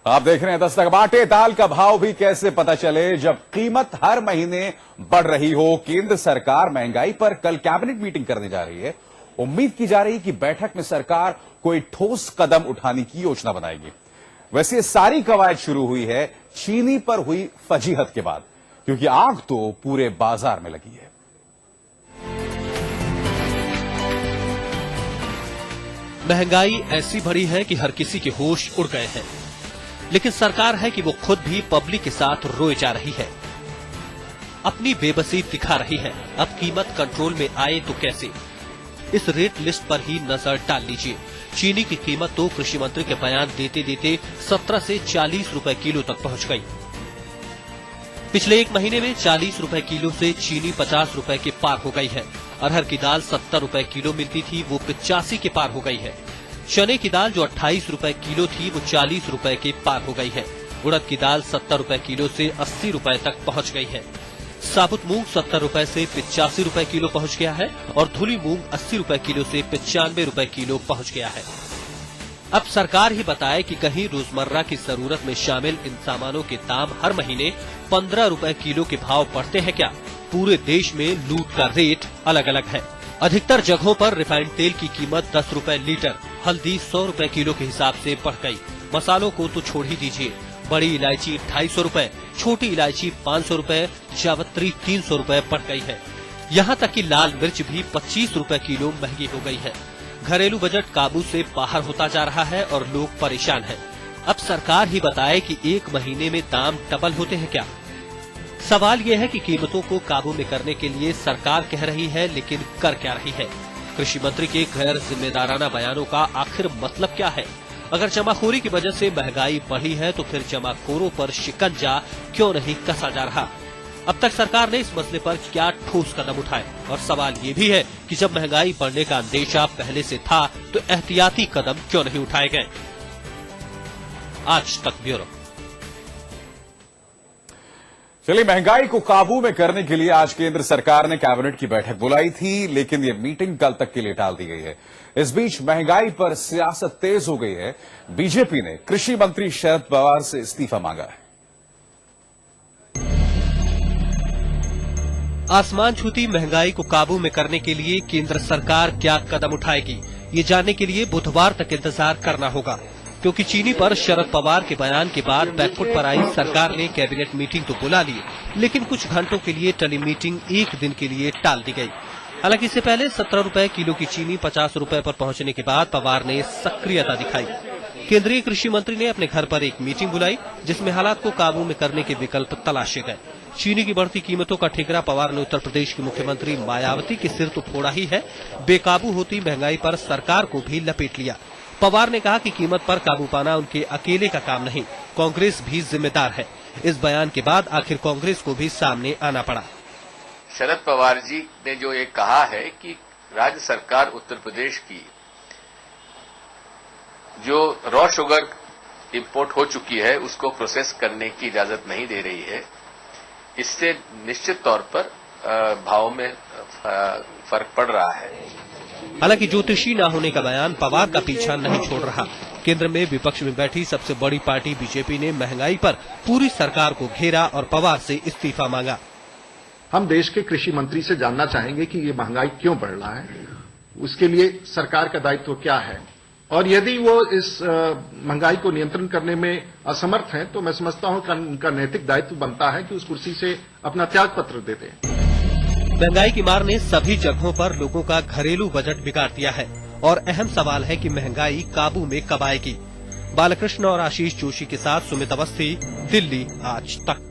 आप देख रहे हैं दस्तक। आटे दाल का भाव भी कैसे पता चले जब कीमत हर महीने बढ़ रही हो। केंद्र सरकार महंगाई पर कल कैबिनेट मीटिंग करने जा रही है। उम्मीद की जा रही है कि बैठक में सरकार कोई ठोस कदम उठाने की योजना बनाएगी। वैसे ये सारी कवायद शुरू हुई है चीनी पर हुई फजीहत के बाद, क्योंकि आग तो पूरे बाजार में लगी है। महंगाई ऐसी बढ़ी है कि हर किसी के होश उड़ गए हैं, लेकिन सरकार है कि वो खुद भी पब्लिक के साथ रोए जा रही है, अपनी बेबसी दिखा रही है। अब कीमत कंट्रोल में आए तो कैसे, इस रेट लिस्ट पर ही नजर डाल लीजिए। चीनी की कीमत तो कृषि मंत्री के बयान देते देते 17 से 40 रुपए किलो तक पहुंच गई। पिछले एक महीने में 40 रुपए किलो से चीनी 50 रुपए के पार हो गई है। अरहर की दाल 70 रुपए किलो मिलती थी, वो 85 के पार हो गई है। चने की दाल जो 28 रुपए किलो थी, वो 40 रुपए के पार हो गई है। उड़द की दाल 70 रुपए किलो से 80 रुपए तक पहुंच गई है। साबुत मूंग 70 रुपए से 85 रुपए किलो पहुंच गया है और धुली मूंग 80 रुपए किलो से 95 रुपए किलो पहुंच गया है। अब सरकार ही बताए कि कहीं रोजमर्रा की जरूरत में शामिल इन सामानों के दाम हर महीने 15 रुपए किलो के भाव बढ़ते हैं क्या? पूरे देश में लूट का रेट अलग अलग है। अधिकतर जगहों पर रिफाइंड तेल की कीमत 10 रुपए लीटर, हल्दी 100 रुपए किलो के हिसाब से बढ़ गई। मसालों को तो छोड़ ही दीजिए, बड़ी इलायची 250 रुपए, छोटी इलायची 500 रुपए, जावित्री 300 रुपए बढ़ गई है। यहाँ तक कि लाल मिर्च भी 25 रुपए किलो महंगी हो गई है। घरेलू बजट काबू से बाहर होता जा रहा है और लोग परेशान हैं। अब सरकार ही बताए कि एक महीने में दाम डबल होते हैं क्या? सवाल यह है कि कीमतों को काबू में करने के लिए सरकार कह रही है, लेकिन कर क्या रही है? कृषि मंत्री के गैर जिम्मेदाराना बयानों का आखिर मतलब क्या है? अगर जमाखोरी की वजह से महंगाई बढ़ी है तो फिर जमाखोरों पर शिकंजा क्यों नहीं कसा जा रहा? अब तक सरकार ने इस मसले पर क्या ठोस कदम उठाए? और सवाल ये भी है कि जब महंगाई बढ़ने का अंदेशा पहले से था तो एहतियाती कदम क्यों नहीं उठाए गए? आज तक ब्यूरो। चलिए, महंगाई को काबू में करने के लिए आज केंद्र सरकार ने कैबिनेट की बैठक बुलाई थी, लेकिन ये मीटिंग कल तक के लिए टाल दी गई है। इस बीच महंगाई पर सियासत तेज हो गई है। बीजेपी ने कृषि मंत्री शरद पवार से इस्तीफा मांगा है। आसमान छूती महंगाई को काबू में करने के लिए केंद्र सरकार क्या कदम उठाएगी, ये जानने के लिए बुधवार तक इंतजार करना होगा, क्योंकि चीनी पर शरद पवार के बयान के बाद बैकफुट पर आई सरकार ने कैबिनेट मीटिंग तो बुला ली, लेकिन कुछ घंटों के लिए टली मीटिंग एक दिन के लिए टाल दी गई। हालांकि इससे पहले 17 रुपए किलो की चीनी 50 रुपए पर पहुंचने के बाद पवार ने सक्रियता दिखाई। केंद्रीय कृषि मंत्री ने अपने घर पर एक मीटिंग बुलाई, जिसमें हालात को काबू में करने के विकल्प तलाशे गए। चीनी की बढ़ती कीमतों का ठिकरा पवार ने उत्तर प्रदेश की मुख्यमंत्री मायावती के सिर तो फोड़ा ही है, बेकाबू होती महंगाई पर सरकार को भी लपेट लिया। पवार ने कहा कि कीमत पर काबू पाना उनके अकेले का काम नहीं, कांग्रेस भी जिम्मेदार है। इस बयान के बाद आखिर कांग्रेस को भी सामने आना पड़ा। शरद पवार जी ने जो ये कहा है कि राज्य सरकार उत्तर प्रदेश की जो रॉ शुगर इंपोर्ट हो चुकी है उसको प्रोसेस करने की इजाजत नहीं दे रही है, इससे निश्चित तौर पर भाव में फर्क पड़ रहा है। हालांकि ज्योतिषी न होने का बयान पवार का पीछा नहीं छोड़ रहा। केंद्र में विपक्ष में बैठी सबसे बड़ी पार्टी बीजेपी ने महंगाई पर पूरी सरकार को घेरा और पवार से इस्तीफा मांगा। हम देश के कृषि मंत्री से जानना चाहेंगे कि ये महंगाई क्यों बढ़ रहा है, उसके लिए सरकार का दायित्व क्या है, और यदि वो इस महंगाई को नियंत्रण करने में असमर्थ हैं तो मैं समझता हूं कि उनका नैतिक दायित्व बनता है कि उस कुर्सी से अपना त्याग पत्र दे दें। महंगाई की मार ने सभी जगहों पर लोगों का घरेलू बजट बिगाड़ दिया है और अहम सवाल है कि महंगाई काबू में कब आएगी। बालकृष्ण और आशीष जोशी के साथ सुमित अवस्थी, दिल्ली आज तक।